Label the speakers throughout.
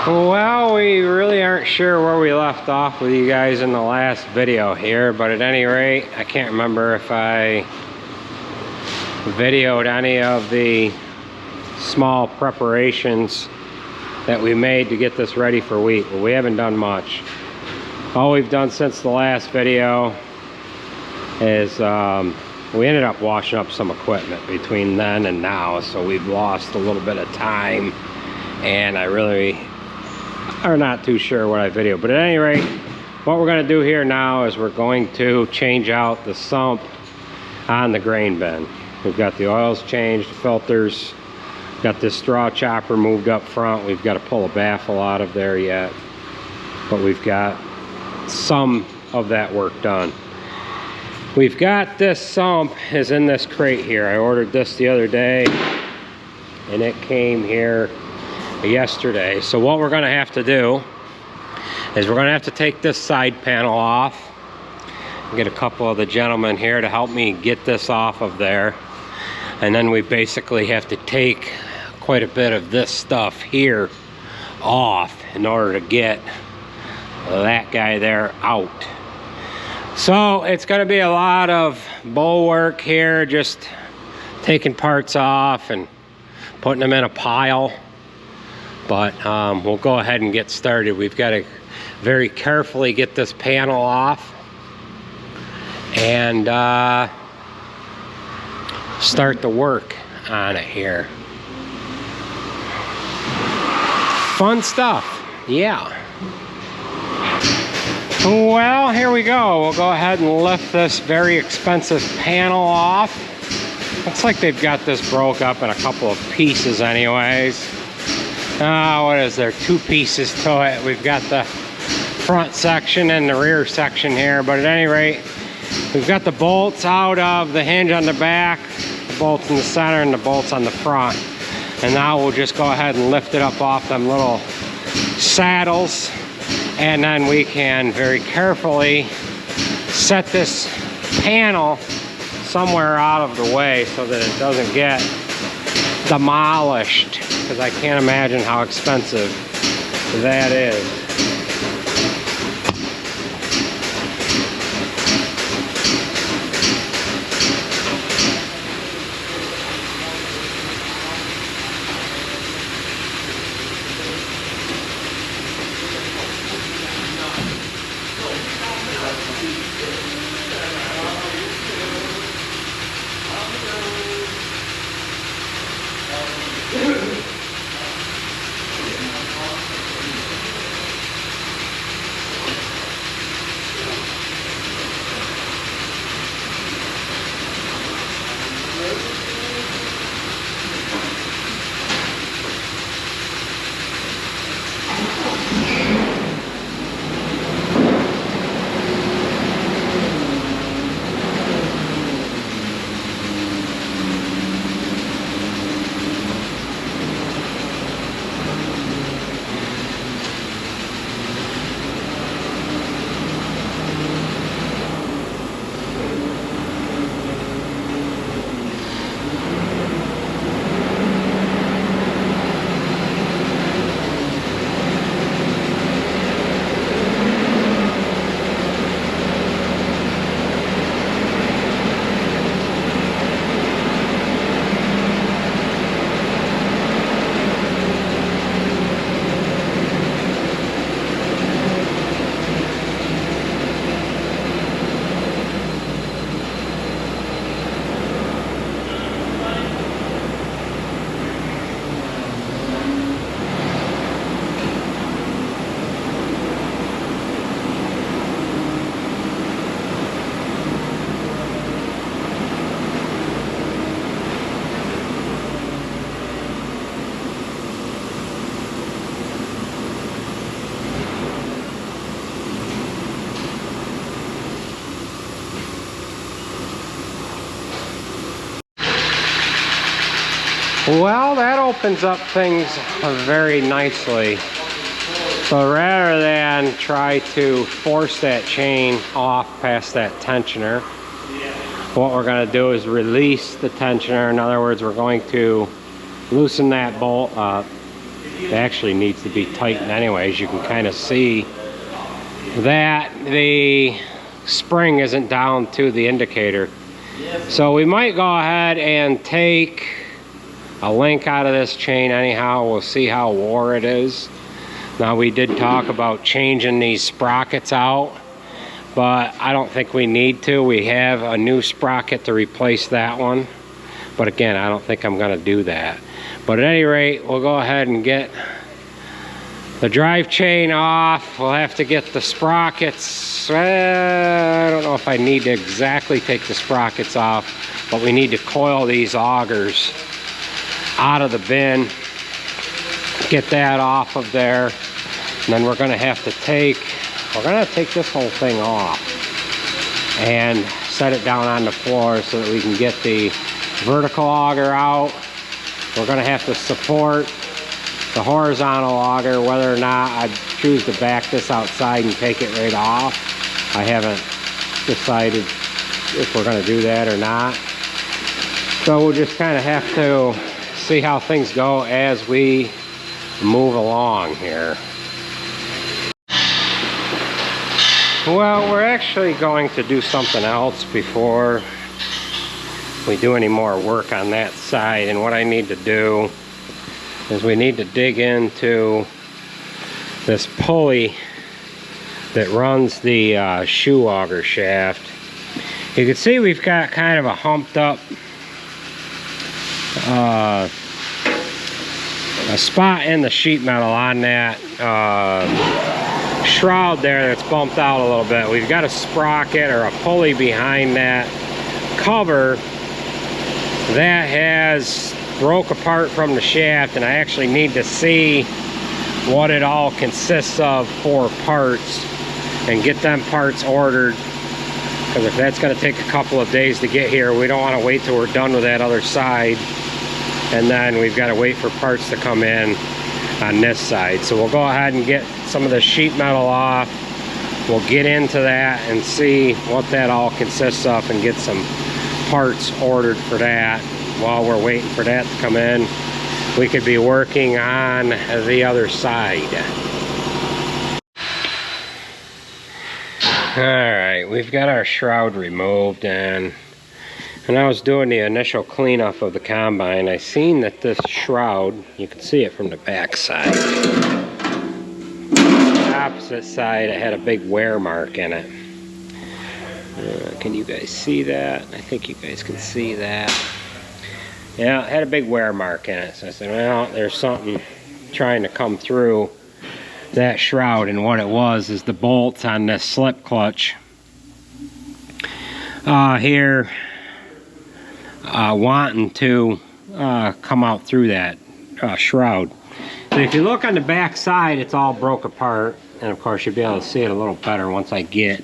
Speaker 1: Well, we really aren't sure where we left off with you guys in the last video here, but at any rate, I can't remember if I videoed any of the small preparations that we made to get this ready for wheat. Well, we haven't done much. All we've done since the last video is we ended up washing up some equipment between then and now, so we've lost a little bit of time, and I really are not too sure what I videoed. But at any rate, what we're going to do here now is we're going to change out the sump on the grain bin. We've got the oils changed, filters, got this straw chopper moved up front. We've got to pull a baffle out of there yet, but we've got some of that work done. We've got this sump is in this crate here. I ordered this the other day and it came here yesterday. So what we're going to have to do is we're going to have to take this side panel off. Get a couple of the gentlemen here to help me get this off of there, and then we basically have to take quite a bit of this stuff here off in order to get that guy there out. So it's going to be a lot of bull work here, just taking parts off and putting them in a pile. But we'll go ahead and get started. We've got to very carefully get this panel off and start the work on it here. Fun stuff, yeah. Well, here we go. We'll go ahead and lift this very expensive panel off. Looks like they've got this broke up in a couple of pieces anyways. What is there? Two pieces to it. We've got the front section and the rear section here, but at any rate, we've got the bolts out of the hinge on the back, the bolts in the center, and the bolts on the front. And now we'll just go ahead and lift it up off them little saddles, and then we can very carefully set this panel somewhere out of the way so that it doesn't get demolished, because I can't imagine how expensive that is. Well, that opens up things very nicely. So rather than try to force that chain off past that tensioner, what we're going to do is release the tensioner. In other words, we're going to loosen that bolt up, It actually needs to be tightened anyways. You can kind of see that the spring isn't down to the indicator. So we might go ahead and take a link out of this chain anyhow. We'll see how wore it is. Now, we did talk about changing these sprockets out, but I don't think we need to. We have a new sprocket to replace that one. But again, I don't think I'm gonna do that. But at any rate, we'll go ahead and get the drive chain off. We'll have to get the sprockets. I don't know if I need to exactly take the sprockets off, but we need to coil these augers out of the bin, get that off of there, and then we're gonna have to take this whole thing off and set it down on the floor so that we can get the vertical auger out. We're gonna have to support the horizontal auger. Whether or not I choose to back this outside and take it right off, I haven't decided if we're gonna do that or not. So we'll just kind of have to see how things go as we move along here. Well, we're actually going to do something else before we do any more work on that side. And what I need to do is we need to dig into this pulley that runs the shoe auger shaft. You can see we've got kind of a humped up a spot in the sheet metal on that shroud there that's bumped out a little bit. We've got a sprocket or a pulley behind that cover that has broke apart from the shaft, and I actually need to see what it all consists of for parts and get them parts ordered, because if that's going to take a couple of days to get here, we don't want to wait till we're done with that other side and then we've got to wait for parts to come in on this side. So we'll go ahead and get some of the sheet metal off. We'll get into that and see what that all consists of and get some parts ordered for that. While we're waiting for that to come in, we could be working on the other side. Alright, we've got our shroud removed, and when I was doing the initial cleanup of the combine, I seen that this shroud, you can see it from the back side, the opposite side, it had a big wear mark in it. Can you guys see that? I think you guys can see that. Yeah, it had a big wear mark in it. So I said, well, there's something trying to come through that shroud, and what it was is the bolts on this slip clutch here wanting to come out through that shroud. So if you look on the back side, it's all broke apart, and of course you'll be able to see it a little better once I get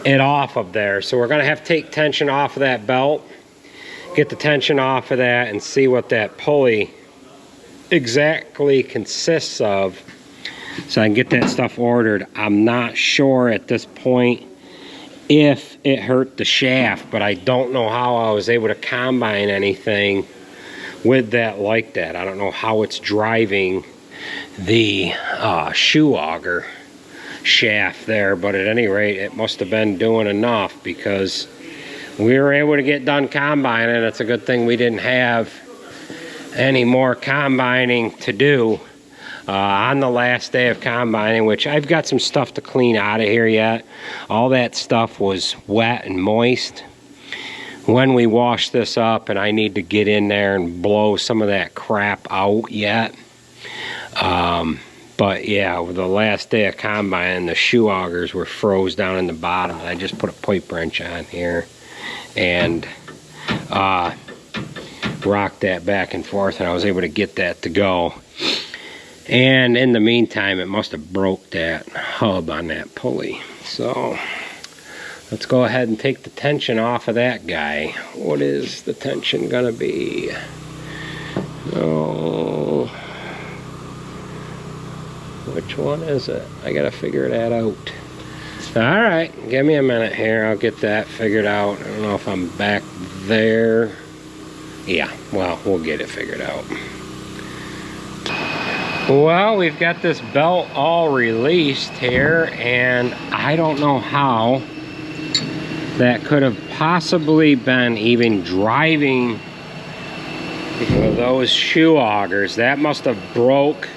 Speaker 1: it off of there. So we're going to have to take tension off of that belt, get the tension off of that, and see what that pulley exactly consists of so I can get that stuff ordered. I'm not sure at this point if it hurt the shaft, but I don't know how I was able to combine anything with that like that. I don't know how it's driving the shoe auger shaft there, but at any rate, it must have been doing enough, because we were able to get done combining. It's a good thing we didn't have any more combining to do on the last day of combining, which I've got some stuff to clean out of here yet. All that stuff was wet and moist when we washed this up, and I need to get in there and blow some of that crap out yet. But yeah, with the last day of combining, the shoe augers were froze down in the bottom. I just put a pipe wrench on here and rocked that back and forth, and I was able to get that to go. And in the meantime, it must have broke that hub on that pulley. So let's go ahead and take the tension off of that guy. What is the tension gonna be? Oh, which one is it? I gotta figure that out. All right, give me a minute here. I'll get that figured out. I don't know if I'm back there. Yeah, well, we'll get it figured out. Well, we've got this belt all released here, and I don't know how that could have possibly been even driving those shoe augers. That must have broke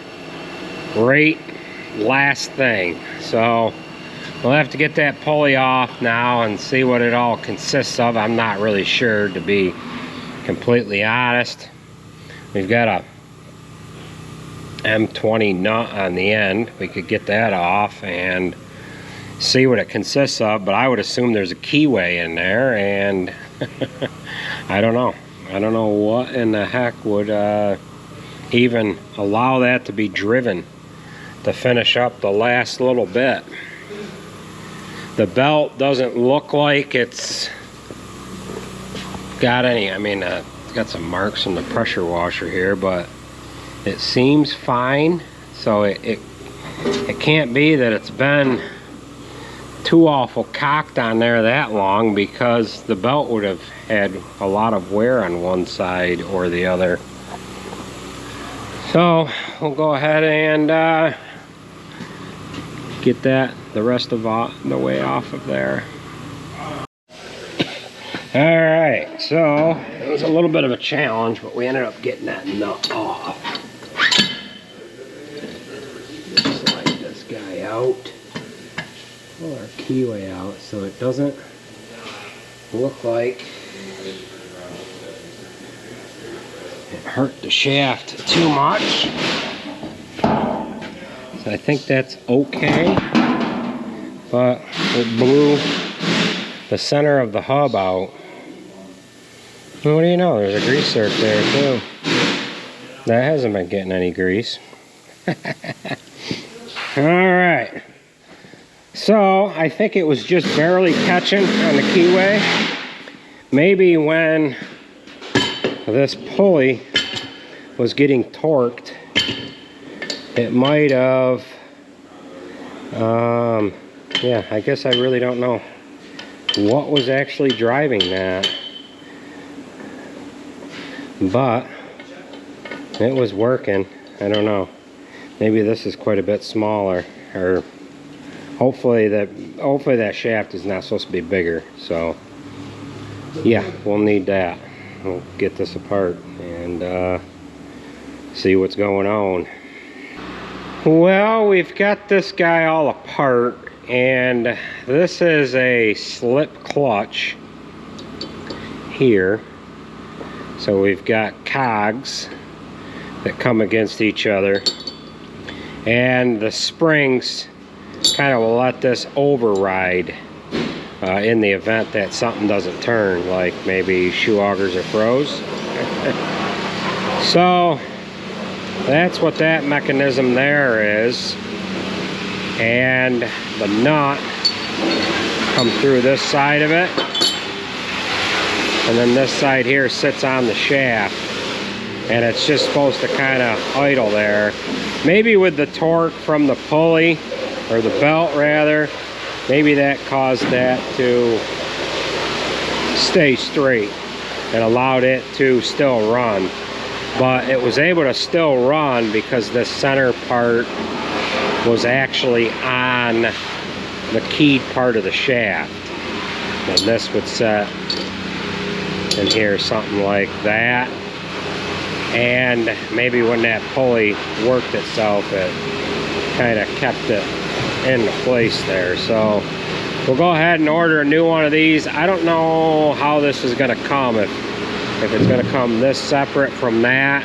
Speaker 1: right last thing. So we'll have to get that pulley off now and see what it all consists of. I'm not really sure, to be completely honest. We've got a M20 nut on the end. We could get that off and see what it consists of, but I would assume there's a keyway in there, and I don't know. I don't know what in the heck would even allow that to be driven to finish up the last little bit. The belt doesn't look like it's got any, I mean, it's got some marks from the pressure washer here, but it seems fine. So it can't be that it's been too awful cocked on there that long, because the belt would have had a lot of wear on one side or the other. So we'll go ahead and get that the rest of the way off of there. Alright, so it was a little bit of a challenge, but we ended up getting that nut off. Slide this guy out. Pull our keyway out so it doesn't look like it hurt the shaft too much. So I think that's okay, but it blew the center of the hub out. And what do you know, there's a grease zerk there too. That hasn't been getting any grease. Alright, so I think it was just barely catching on the keyway. Maybe when this pulley was getting torqued, it might have, yeah, I guess I really don't know what was actually driving that, but it was working. I don't know, maybe this is quite a bit smaller, or hopefully that shaft is not supposed to be bigger. So yeah, we'll need that. We'll get this apart and see what's going on. Well, we've got this guy all apart, and this is a slip clutch here. So we've got cogs that come against each other, and the springs kind of will let this override in the event that something doesn't turn, like maybe shoe augers are froze. So that's what that mechanism there is, and the nut comes through this side of it, and then this side here sits on the shaft, and it's just supposed to kind of idle there. Maybe with the torque from the pulley, or the belt rather, maybe that caused that to stay straight and allowed it to still run. But it was able to still run because the center part was actually on the keyed part of the shaft. And this would set in here something like that. And maybe when that pulley worked itself, it kind of kept it into place there. So we'll go ahead and order a new one of these. I don't know how this is going to come, if it's going to come this separate from that,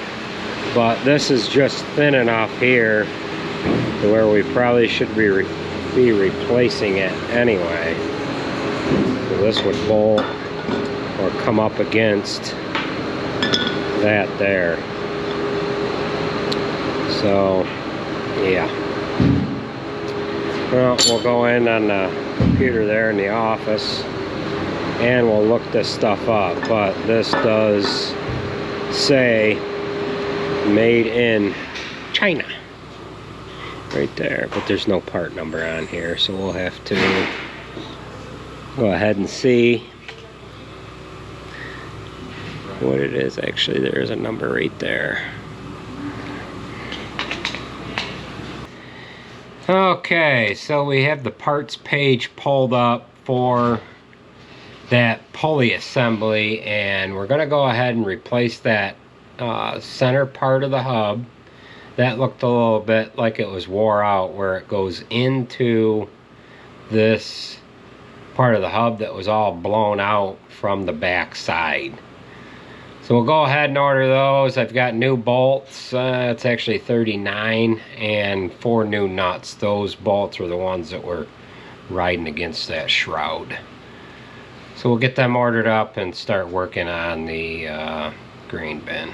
Speaker 1: but this is just thin enough here to where we probably should be replacing it anyway. So this would bolt or come up against that there. So yeah, well, we'll go in on the computer there in the office and we'll look this stuff up. But this does say made in China right there, but there's no part number on here, so we'll have to go ahead and see what it is. Actually, there's a number right there. Okay, so we have the parts page pulled up for that pulley assembly, and we're going to go ahead and replace that center part of the hub. That looked a little bit like it was wore out, where it goes into this part of the hub that was all blown out from the back side. So we'll go ahead and order those. I've got new bolts. It's actually 39, and 4 new nuts. Those bolts were the ones that were riding against that shroud. So we'll get them ordered up and start working on the grain bin.